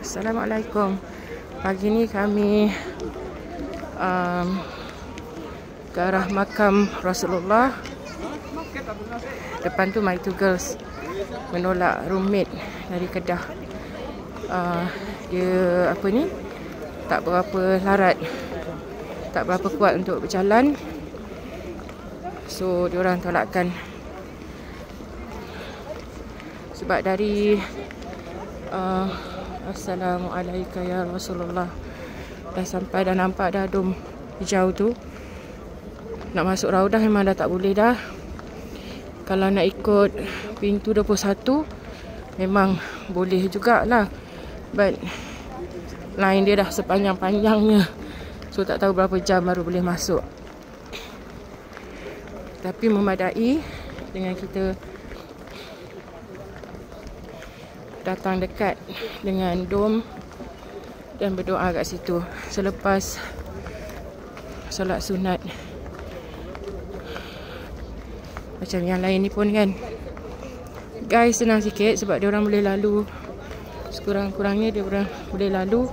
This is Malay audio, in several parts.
Assalamualaikum. Pagi ni kami ke arah makam Rasulullah. Depan tu My Two Girls menolak roommate dari Kedah. Dia apa ni, tak berapa larat, tak berapa kuat untuk berjalan, so diorang tolakkan. Sebab dari Assalamualaikum ya Rasulullah dah sampai, dah nampak dah dom hijau tu. Nak masuk Raudah memang dah tak boleh dah. Kalau nak ikut pintu 21 memang boleh jugalah, but line dia dah sepanjang-panjangnya, so tak tahu berapa jam baru boleh masuk. Tapi memadai dengan kita datang dekat dengan dom dan berdoa kat situ selepas solat sunat. Macam yang lain ni pun kan, guys, senang sikit sebab dia orang boleh lalu, sekurang-kurangnya dia orang boleh lalu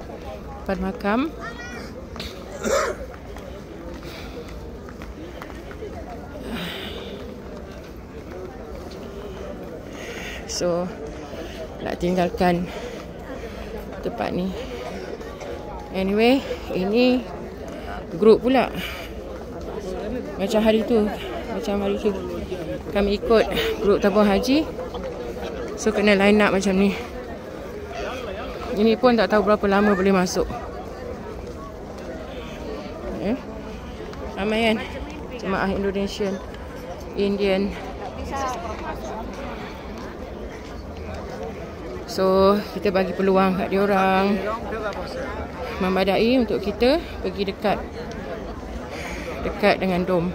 depan makam. So nak tinggalkan tempat ni. Anyway, ini grup pula. Macam hari tu kami ikut grup tabung haji, so kena line up macam ni. Ini pun tak tahu berapa lama boleh masuk. Ramai kan jemaah Indonesian, Indian. So kita bagi peluang kat diorang memadai untuk kita pergi dekat dengan dom.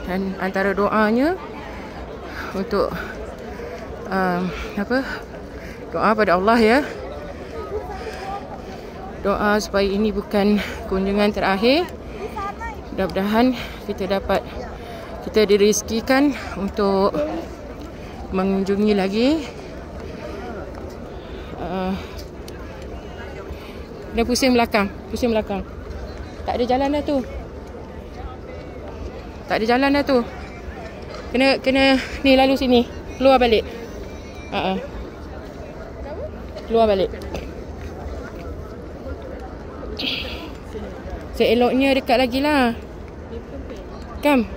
Dan antara doanya untuk doa pada Allah ya. Doa supaya ini bukan kunjungan terakhir. Mudah-mudahan kita dirizkikan untuk mengunjungi lagi. Dia pusing belakang. Tak ada jalan dah tu. Kena ni lalu sini. Keluar balik. Keluar balik. Seeloknya dekat lagi lah. Come.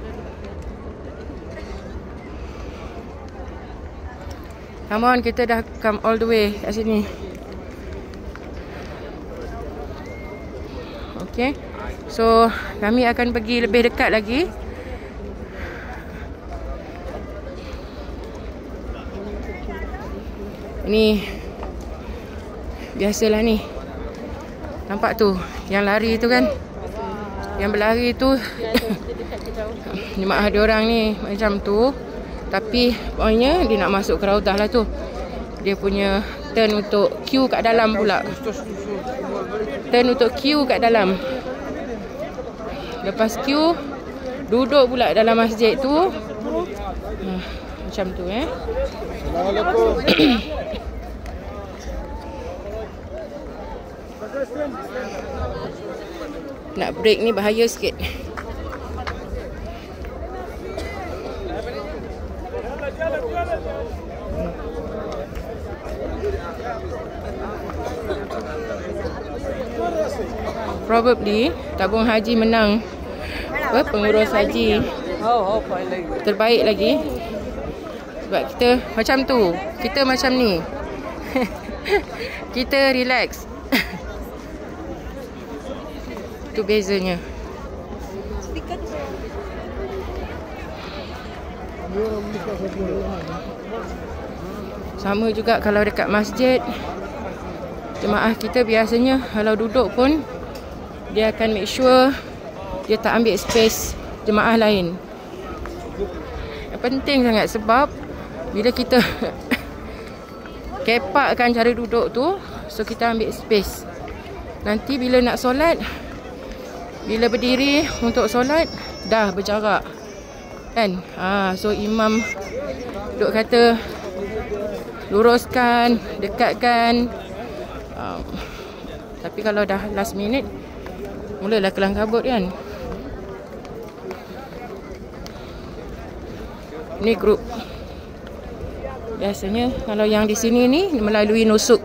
Come on, kita dah come all the way kat sini. Okay. So kami akan pergi lebih dekat lagi. Ni biasalah ni. Nampak tu, yang lari tu kan, yang berlari tu jemaah diorang ni macam tu. Tapi pokoknya dia nak masuk ke Raudah lah tu. Dia punya turn untuk queue kat dalam pula. Lepas queue, duduk pula dalam masjid tu. Macam tu Assalamualaikum. Nak break ni bahaya sikit. Probably tabung haji menang pengurus haji terbaik lagi. Sebab kita macam tu, kita macam ni. Kita relax. Itu bezanya. Sama juga kalau dekat masjid, jemaah kita biasanya kalau duduk pun dia akan make sure dia tak ambil space jemaah lain. Penting sangat sebab bila kita kepakkan cara duduk tu, so kita ambil space. Nanti bila nak solat, bila berdiri untuk solat, dah berjarak kan. So imam duk kata luruskan, dekatkan. Tapi kalau dah last minute, mulalah kelang kabut kan. Ni grup. Biasanya kalau yang di sini ni melalui nusuk.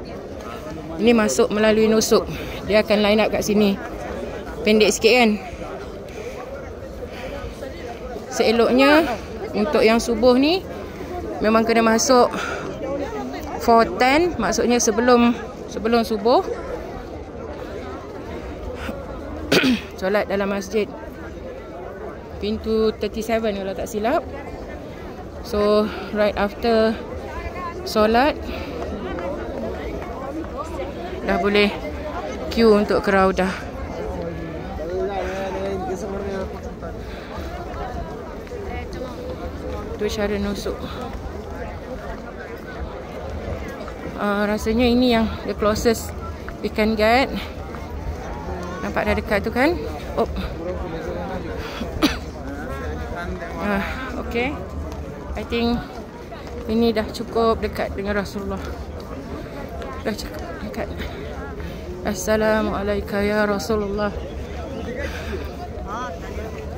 Ini masuk melalui nusuk. Dia akan line up kat sini. Pendek sikit kan. Seeloknya untuk yang subuh ni memang kena masuk 4:10, maksudnya sebelum subuh. Solat dalam masjid pintu 37 kalau tak silap. So right after solat dah boleh queue untuk ke Raudah. Tu cara nusuk. Rasanya ini yang the closest we can get. Nampak dah dekat tu kan? Oh. Okay. I think ini dah cukup dekat dengan Rasulullah. Dah cukup dekat. Assalamualaikum ya Rasulullah.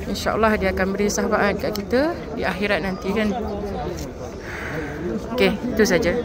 InsyaAllah dia akan beri syafaat kat kita di akhirat nanti kan. Okay, itu saja.